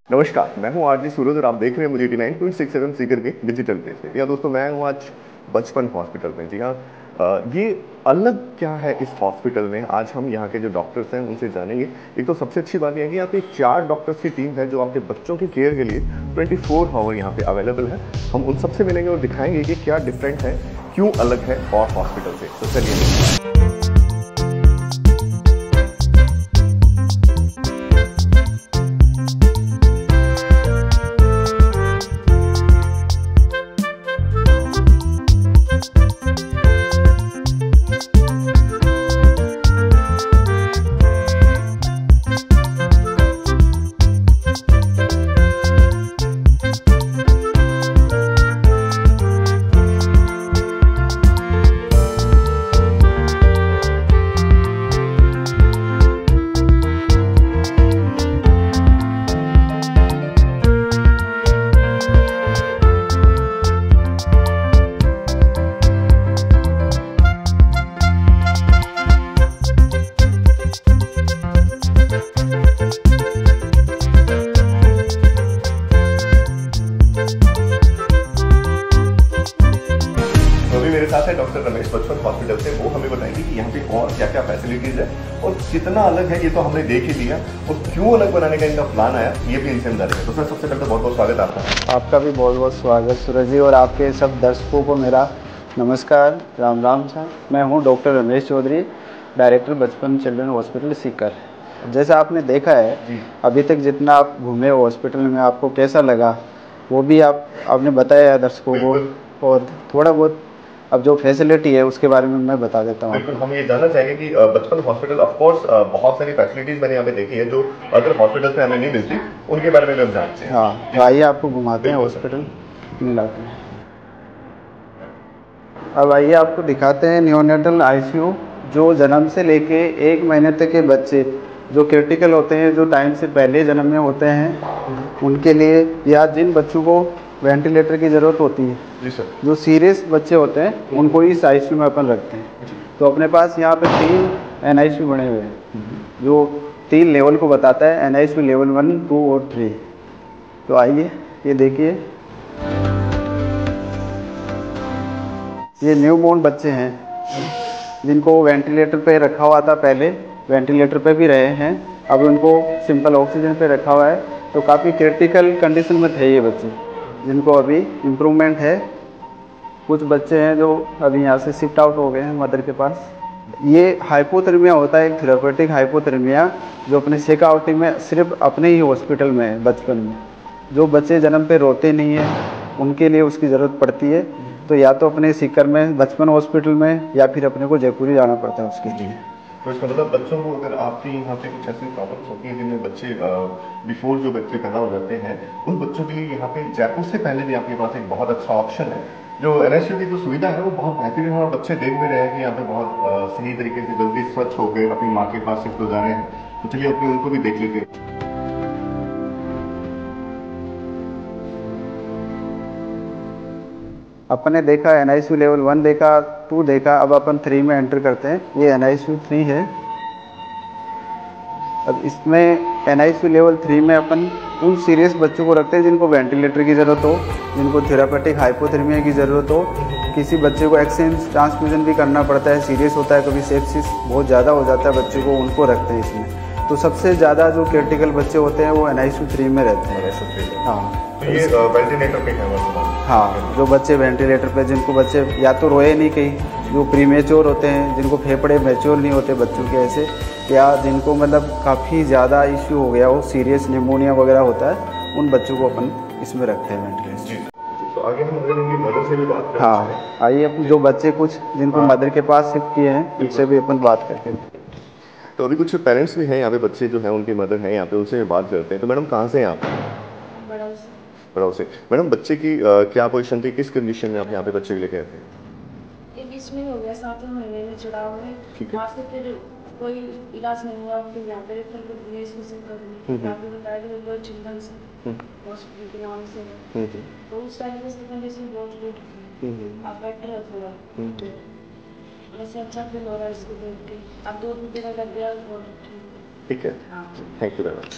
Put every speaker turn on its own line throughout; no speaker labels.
नमस्कार, मैं हूँ आरजे सूरज और आप देख रहे हैं मुझे 89.67 सीकर के डिजिटल पे से। या दोस्तों, मैं हूँ आज बचपन हॉस्पिटल में। जी हाँ, ये अलग क्या है इस हॉस्पिटल में, आज हम यहाँ के जो डॉक्टर्स हैं उनसे जानेंगे। एक तो सबसे अच्छी बात यह है कि यहाँ पे 4 डॉक्टर्स की टीम है जो आपके बच्चों की केयर के लिए 24 आवर यहाँ पे अवेलेबल है। हम उन सबसे मिलेंगे और दिखाएंगे कि क्या डिफरेंट है, क्यों अलग है और हॉस्पिटल से। तो चलिए। मेरे साथ है डॉक्टर रमेश बचपन हॉस्पिटल से। वो हमें बताएंगे कि यहाँ पे और क्या क्या फैसिलिटीज है और कितना अलग है। ये तो हमने देख ही लिया, और क्यों अलग बनाने का इनका प्लान आया ये भी इनसे हम जानेंगे। तो सर, सबसे पहले बहुत बहुत स्वागत आपका।
आपका भी बहुत बहुत स्वागत सूरज जी, और आपके सब दर्शकों को मेरा नमस्कार, राम राम सर। मैं हूँ डॉक्टर रमेश चौधरी, डायरेक्टर बचपन चिल्ड्रन हॉस्पिटल सीकर। जैसा आपने देखा है अभी तक जितना आप घूमे हॉस्पिटल में, आपको कैसा लगा वो भी आपने बताया दर्शकों को, और थोड़ा बहुत अब जो फैसिलिटी है उसके बारे में मैं बता देता हूँ।
बिल्कुल, हम ये जानना चाहेंगे कि बचपन हॉस्पिटल ऑफ कोर्स बहुत सारी फैसिलिटीज मैंने यहाँ पे देखी है जो अदर हॉस्पिटल पे हमें नहीं मिलती, उनके बारे में भी हम जानते हैं।
हाँ, तो आइए आपको घुमाते हैं हॉस्पिटल मिलाते हैं। अब आइए आपको दिखाते हैं नियोनेटल आईसीयू, जो जन्म से लेके 1 महीने तक के बच्चे जो क्रिटिकल होते हैं, जो टाइम से पहले जन्म में होते हैं उनके लिए, या जिन बच्चों को वेंटिलेटर की ज़रूरत होती है,
जी सर,
जो सीरियस बच्चे होते हैं उनको इस आईसीयू में अपन रखते हैं। तो अपने पास यहाँ पे 3 एनआईसीयू बने हुए हैं जो 3 लेवल को बताता है, एनआईसीयू लेवल 1, 2 और 3। तो आइए ये देखिए, ये न्यूबॉर्न बच्चे हैं जिनको वेंटिलेटर पे रखा हुआ था, पहले वेंटिलेटर पे भी रहे हैं, अब उनको सिंपल ऑक्सीजन पे रखा हुआ है। तो काफ़ी क्रिटिकल कंडीशन में थे ये बच्चे, जिनको अभी इम्प्रूवमेंट है। कुछ बच्चे हैं जो अभी यहाँ से शिफ्ट आउट हो गए हैं मदर के पास। ये हाइपोथर्मिया होता है, एक थेरापेटिक हाइपोथर्मिया, जो अपने शेखावटी में सिर्फ अपने ही हॉस्पिटल में है। बचपन में जो बच्चे जन्म पे रोते नहीं हैं उनके लिए उसकी ज़रूरत पड़ती है, तो या तो अपने सीकर में बचपन हॉस्पिटल में या फिर अपने को जयपुर ही जाना पड़ता है उसके लिए।
तो इसका मतलब बच्चों को अगर आपके यहाँ पे कुछ ऐसी प्रॉब्लम्स होती हैं जिनमें बच्चे बिफोर जो बच्चे पैदा हो जाते हैं, उन बच्चों के लिए यहाँ पे जयपुर से पहले भी आपके पास एक बहुत अच्छा ऑप्शन है। जो एनआईसीयू की जो सुविधा है वो बहुत बेहतरीन है, और बच्चे देख भी रहे हैं कि यहाँ पे बहुत सही तरीके से जल्दी स्वच्छ हो गए, अपनी माँ के पास शिफ्ट हो जा रहे हैं। तो चलिए अपने उनको भी देख लेते हैं।
अपने देखा एनआईसीयू लेवल 1 देखा, 2 देखा, अब अपन 3 में एंटर करते हैं। ये एनआईसीयू 3 है। अब इसमें एनआईसीयू लेवल 3 में अपन उन सीरियस बच्चों को रखते हैं जिनको वेंटिलेटर की ज़रूरत हो, जिनको थेरापेटिक हाइपोथर्मिया की ज़रूरत हो, किसी बच्चे को एक्सचेंज ट्रांसफ्यूजन भी करना पड़ता है, सीरियस होता है, कभी सेप्सिस बहुत ज़्यादा हो जाता है बच्चे को, उनको रखते हैं इसमें। तो सबसे ज़्यादा जो क्रिटिकल बच्चे होते हैं वो एनआईसीयू 3 में रहते हैं। हाँ,
तो ये वेंटिलेटर पे है वर्तमान।
हाँ, जो बच्चे वेंटिलेटर पे, जिनको बच्चे या तो रोए नहीं कहीं, जो प्रीमेच्योर होते हैं, जिनको फेफड़े मैच्योर नहीं होते बच्चों के ऐसे, या जिनको मतलब काफ़ी ज़्यादा इश्यू हो गया हो, सीरियस निमोनिया वगैरह होता है, उन बच्चों को अपन इसमें रखते हैं वेंटिलेटर।
तो आगे हम अगर उनकी मदर से भी बात करें।
हाँ, आइए अपन जो बच्चे कुछ जिनको मदर के पास शिफ्ट किए हैं उनसे भी अपन बात करते हैं।
तो अभी कुछ पेरेंट्स भी हैं यहाँ पे, बच्चे जो हैं उनकी मदर हैं यहाँ पे, उनसे बात करते हैं। तो मैडम, कहाँ से हैं आप? बड़ाव से। मैडम, बच्चे की क्या पोजीशन थी, किस कंडीशन में आप यहाँ पे बच्चे के लेके आए थे?
ये बीच में हो गया, 7वें महीने में चढ़ाव में, वहाँ से फिर कोई इलाज नहीं हुआ, फिर यहाँ पे रेफर कर दिए इसको से करने, यहाँ पे बताया कि लोग चिल्ड्रन से हॉस्पिटल के नाम से। तो उस टाइम पे कंडीशन बहुत गुड थी, अब बेटर है थोड़ा, वैसे अच्छा फील हो रहा है इसको देख के। अब 2 दिन लग गया, बहुत
ठीक है, थैंक यू वेरी मच।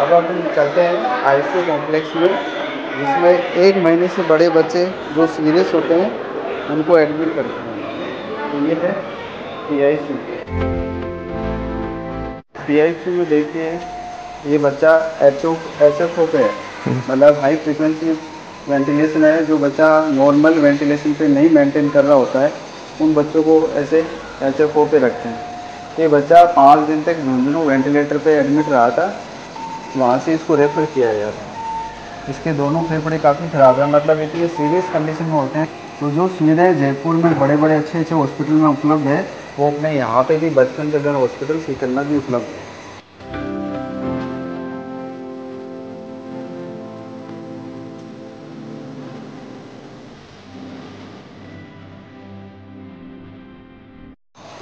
अब अपन चलते हैं आईसीयू कॉम्प्लेक्स में, जिसमें 1 महीने से बड़े बच्चे जो सीरियस होते हैं उनको एडमिट करते हैं। तो ये है PICU। PICU में देखिए ये बच्चा HFO पे है, मतलब हाई फ्रिक्वेंसी वेंटिलेशन है। जो बच्चा नॉर्मल वेंटिलेशन पे नहीं मेंटेन कर रहा होता है उन बच्चों को ऐसे HFO पे रखते हैं। ये बच्चा 5 दिन तक झुंझुनू वेंटिलेटर पे एडमिट रहा था, वहाँ से इसको रेफ़र किया गया था। इसके दोनों फेफड़े काफ़ी ख़राब है, मतलब इतनी सीरियस कंडीशन में होते हैं। तो जो सुविधाएं जयपुर में बड़े बड़े अच्छे हॉस्पिटल में उपलब्ध है वो अपने यहाँ पे भी बचपन जनरल हॉस्पिटल सीकर में भी उपलब्ध है।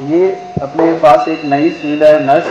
ये अपने पास एक नई सुविधा है, नर्स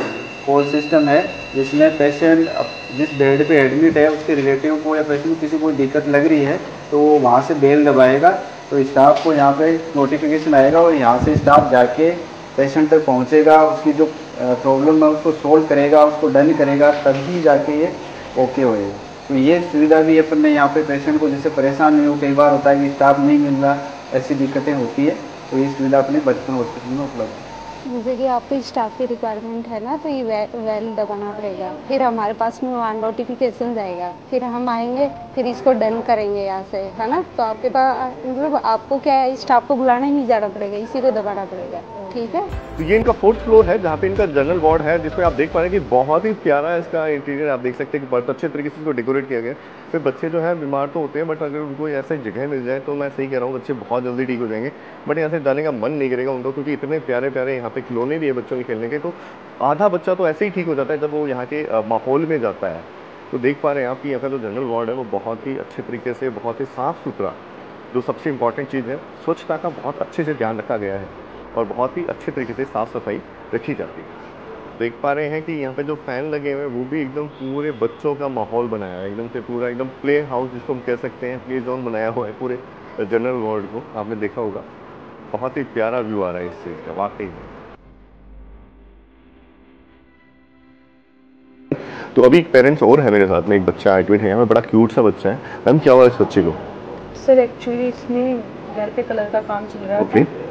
कॉल सिस्टम है, जिसमें पेशेंट जिस बेड पे एडमिट है उसके रिलेटिव को या पेशेंट को किसी को दिक्कत लग रही है तो वो वहाँ से बेल दबाएगा तो स्टाफ को यहाँ पे नोटिफिकेशन आएगा और यहाँ से स्टाफ जाके पेशेंट तक पहुँचेगा, उसकी जो प्रॉब्लम है उसको सोल्व करेगा, उसको डन करेगा, तभी जाके ये ओके होएगा। तो ये सुविधा भी अपन ने यहाँ पे पेशेंट को जैसे परेशान नहीं हो, कई बार होता है कि स्टाफ नहीं मिल रहा, ऐसी दिक्कतें होती है, तो ये सुविधा अपने बचपन हॉस्पिटल में उपलब्ध है।
जैसे कि आपको स्टाफ की रिक्वायरमेंट है ना, तो ये वेल दबाना पड़ेगा, फिर हमारे पास में वहाँ नोटिफिकेशन जाएगा, फिर हम आएंगे, फिर इसको डन करेंगे यहाँ से, है ना। तो आपके पास मतलब आपको क्या है, स्टाफ को बुलाना ही नहीं जाना पड़ेगा, इसी को दबाना पड़ेगा, ठीक है।
तो ये इनका 4th फ्लोर है जहाँ पे इनका जनरल वार्ड है, जिसमें आप देख पा रहे हैं कि बहुत ही प्यारा है इसका इंटीरियर। आप देख सकते हैं कि बहुत अच्छे तरीके से इसको डेकोरेट किया गया है। फिर बच्चे जो है बीमार तो होते हैं, बट अगर उनको ऐसे जगह मिल जाए तो मैं सही कह रहा हूँ बच्चे बहुत जल्दी ठीक हो जाएंगे। बट यहाँ से जाने का मन नहीं करेगा उनको, क्योंकि इतने प्यारे प्यारे यहाँ पे खिलौने भी है बच्चों के खेलने के। तो आधा बच्चा तो ऐसे ही ठीक हो जाता है जब वो यहाँ के माहौल में जाता है। तो देख पा रहे हैं आप कि यहाँ का जो जनरल वार्ड है वो बहुत ही अच्छे तरीके से, बहुत ही साफ़ सुथरा, जो सबसे इम्पॉर्टेंट चीज़ है स्वच्छता का बहुत अच्छे से ध्यान रखा गया है और बहुत ही अच्छे तरीके से साफ़ सफाई रखी जाती है। देख पा रहे हैं कि यहाँ पे जो फ़ैन लगे हुए हैं वो भी एकदम पूरे बच्चों का माहौल बनाया है, एकदम से पूरा एकदम प्ले हाउस जिसको हम कह सकते हैं, प्ले जोन बनाया हुआ है पूरे जनरल वार्ड को। आपने देखा होगा, बहुत ही प्यारा व्यू आ रहा है इस चीज़ का वाकई में। तो अभी एक पेरेंट्स और है मेरे साथ में, एक बच्चा एडमिट है यहाँ पे, बड़ा क्यूट सा बच्चा है। मैम क्या हुआ इस बच्चे को?
सर एक्चुअली इसमें घर पे कलर का काम चल रहा
है,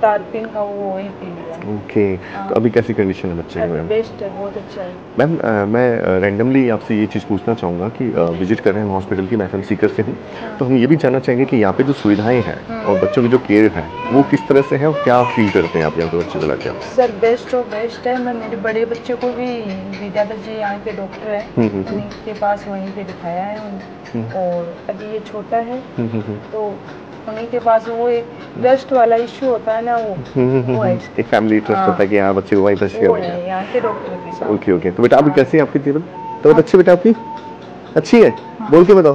तारपिन का वो वही पी लिया।
ओके, तो अभी कैसी कंडीशन है बच्चे की मैम?
बेस्ट है, बहुत अच्छा है
मैम। मैं रैंडमली आपसे ये चीज़ पूछना चाहूँगा कि विजिट कर रहे हैं हॉस्पिटल की, मैं FM सीकर से हूँ, तो हम ये भी जानना चाहेंगे कि यहाँ पे जो सुविधाएं हैं और बच्चों की जो केयर है वो किस तरह से है और क्या फील करते हैं आप यहाँ पे बच्चे को लाके?
सर बेस्ट और बेस्ट है। मैं मेरे बड़े बच्चे को भी विद्याधर जी यहाँ पे डॉक्टर है, उनके पास वहीं पे दिखाया है, और अभी ये छोटा है तो उन्हीं के पास वो एक ट्रस्ट वाला इशू होता है ना, वो है
एक फैमिली ट्रस्ट होता है कि यहाँ बच्चे को वहीं ट्रस्ट किया
है यहाँ के डॉक्टर के साथ।
Okay okay. तो बेटा अभी कैसी है आपकी तबीयत? तबीयत अच्छी बेटा आपकी? अच्छी है? बोल के बताओ,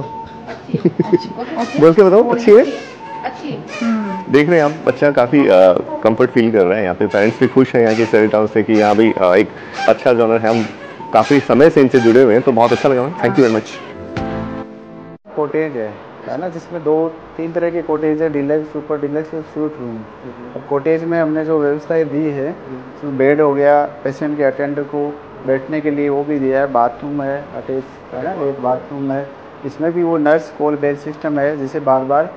बोल के बताओ, अच्छी है? देख रहे हैं आप, बच्चा काफ़ी कंफर्ट फील कर रहा है। यहाँ पे पेरेंट्स भी खुश हैं यहाँ के सेरेट हाउस से कि यहाँ भी एक अच्छा जॉनर है। हम काफ़ी समय से इनसे जुड़े हुए हैं, तो बहुत अच्छा लगा। Thank you very much.
Cottage है ना, जिसमें 2-3 तरह के कॉटेज है, डिलक्स, सुपर डिलक्स और स्वीट रूम। अब कॉटेज में हमने जो व्यवस्थाएं दी है, उसमें बेड हो गया, पेशेंट के अटेंडर को बैठने के लिए वो भी दिया है, बाथरूम है अटैच, है ना, एक बाथरूम है। इसमें भी वो नर्स कॉल बेल सिस्टम है, जिससे बार बार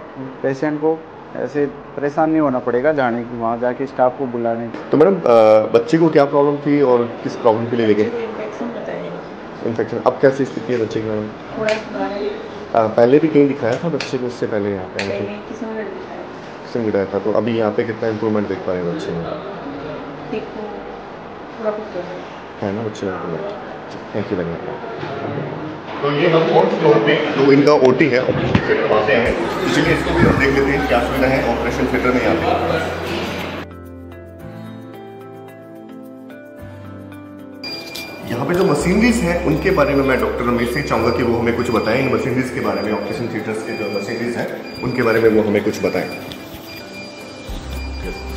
पेशेंट को ऐसे परेशान नहीं होना पड़ेगा जाने की, वहाँ जाके स्टाफ को बुलाने की।
तो मैडम बच्चे को क्या प्रॉब्लम थी और किस प्रॉब्लम के लिए लेके? इन्फेक्शन। अब कैसी स्थिति है बच्चे की मैडम? पहले भी कहीं दिखाया था बच्चे को इससे पहले? यहाँ पे किसने दिखाया था? तो अभी यहाँ पे कितना इम्प्रूवमेंट देख पा रहे हैं बच्चे में? है ना बच्चे में? Thank you very much. तो ये हम 4th फ्लोर पे जो इनका OT है ऑपरेशन थिएटर आते हैं, इसलिए इसको भी हम देख लेते हैं क्या सुविधा है ऑपरेशन थिएटर में यहाँ पे। यहाँ पे जो मशीनरीज हैं उनके बारे में मैं डॉक्टर रमेश से चाहूँगा कि वो हमें कुछ बताएं। इन मशीनरीज के बारे में, ऑपरेशन थिएटर्स के जो मशीनरीज हैं उनके बारे में वो हमें कुछ बताएं।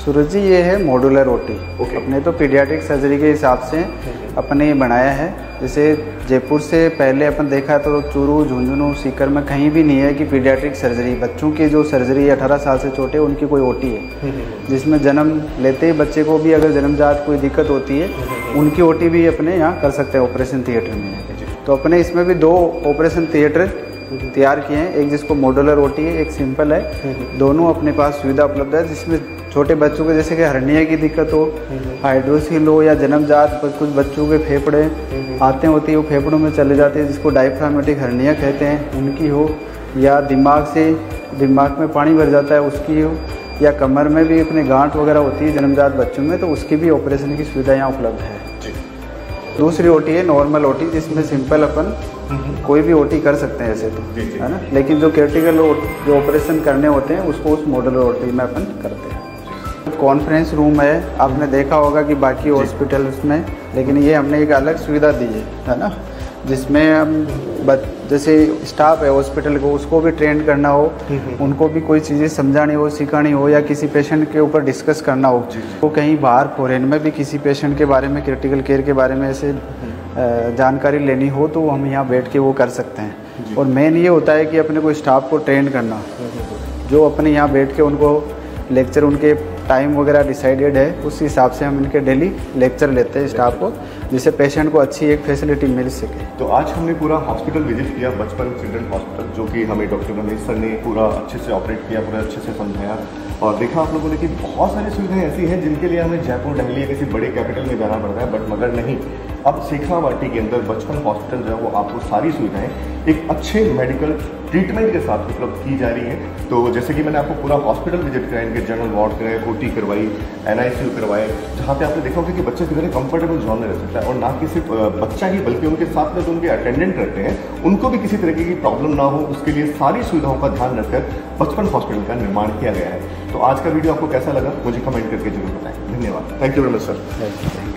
सूरज जी, ये है मॉड्यूलर OT। अपने तो पीडियाट्रिक सर्जरी के हिसाब से अपने ये बनाया है। जैसे जयपुर से पहले अपन देखा तो चूरू, झुंझुनू, सीकर में कहीं भी नहीं है कि पीडियाट्रिक सर्जरी, बच्चों की जो सर्जरी 18 साल से छोटे उनकी कोई OT है, जिसमें जन्म लेते ही बच्चे को भी अगर जन्मजात कोई दिक्कत होती है उनकी OT भी अपने यहाँ कर सकते हैं ऑपरेशन थिएटर में। तो अपने इसमें भी 2 ऑपरेशन थिएटर तैयार किए हैं, एक जिसको मॉड्यूलर ओटी है, एक सिंपल है। दोनों अपने पास सुविधा उपलब्ध है, जिसमें छोटे बच्चों के जैसे कि हर्निया की दिक्कत हो, हाइड्रोसिल हो, या जन्मजात कुछ बच्चों के फेफड़े आते होती है, वो फेफड़ों में चले जाते हैं, जिसको डायफ्रामेटिक हर्निया कहते हैं, उनकी हो, या दिमाग में पानी भर जाता है उसकी हो, या कमर में भी अपने गांठ वगैरह होती है जन्मजात बच्चों में, तो उसकी भी ऑपरेशन की सुविधा यहाँ उपलब्ध है। दूसरी ओटी है नॉर्मल ओटी, जिसमें सिंपल अपन कोई भी ओटी कर सकते हैं ऐसे तो, है ना, लेकिन जो क्रिटिकल जो ऑपरेशन करने होते हैं उसको उस मॉडल ओटी में अपन करते हैं। कॉन्फ्रेंस रूम है, आपने देखा होगा कि बाकी हॉस्पिटल्स में, लेकिन ये हमने एक अलग सुविधा दी है ना, जिसमें हम जैसे स्टाफ है हॉस्पिटल को, उसको भी ट्रेन करना हो, उनको भी कोई चीज़ें समझानी हो, सिखानी हो, या किसी पेशेंट के ऊपर डिस्कस करना हो, वो कहीं बाहर फॉरेन में भी किसी पेशेंट के बारे में, क्रिटिकल केयर के बारे में ऐसे जानकारी लेनी हो, तो हम यहाँ बैठ के वो कर सकते हैं। और मेन ये होता है कि अपने को स्टाफ को ट्रेन करना, जो अपने यहाँ बैठ के उनको लेक्चर, उनके टाइम वगैरह डिसाइडेड है, उस हिसाब से हम इनके डेली लेक्चर लेते हैं स्टाफ को, जिससे पेशेंट को अच्छी एक फैसिलिटी मिल सके।
तो आज हमने पूरा हॉस्पिटल विजिट किया, बचपन चिल्ड्रन हॉस्पिटल, जो कि हमें डॉक्टर रमेश सर ने पूरा अच्छे से ऑपरेट किया, पूरा अच्छे से समझाया, और देखा आप लोगों ने कि बहुत सारी सुविधाएं ऐसी हैं जिनके लिए हमें जयपुर, दिल्ली या किसी बड़े कैपिटल में जाना पड़ता है, बट मगर नहीं, अब शेखावाटी के अंदर बचपन हॉस्पिटल जो है वो आपको सारी सुविधाएं एक अच्छे मेडिकल ट्रीटमेंट के साथ उपलब्ध की जा रही है। तो जैसे कि मैंने आपको पूरा हॉस्पिटल विजिट कराया, इनके जनरल वार्ड कराए, ओटी करवाई, NICU करवाए, जहाँ पे आपने देखा होगा कि बच्चे कितने कंफर्टेबल जोन में रह सकता है, और ना कि सिर्फ बच्चा ही बल्कि उनके साथ में जो उनके अटेंडेंट रहते हैं उनको भी किसी तरीके की प्रॉब्लम ना हो, उसके लिए सारी सुविधाओं का ध्यान रखकर बचपन हॉस्पिटल का निर्माण किया गया है। तो आज का वीडियो आपको कैसा लगा मुझे कमेंट करके जरूर बताएं। धन्यवाद। Thank you very much sir.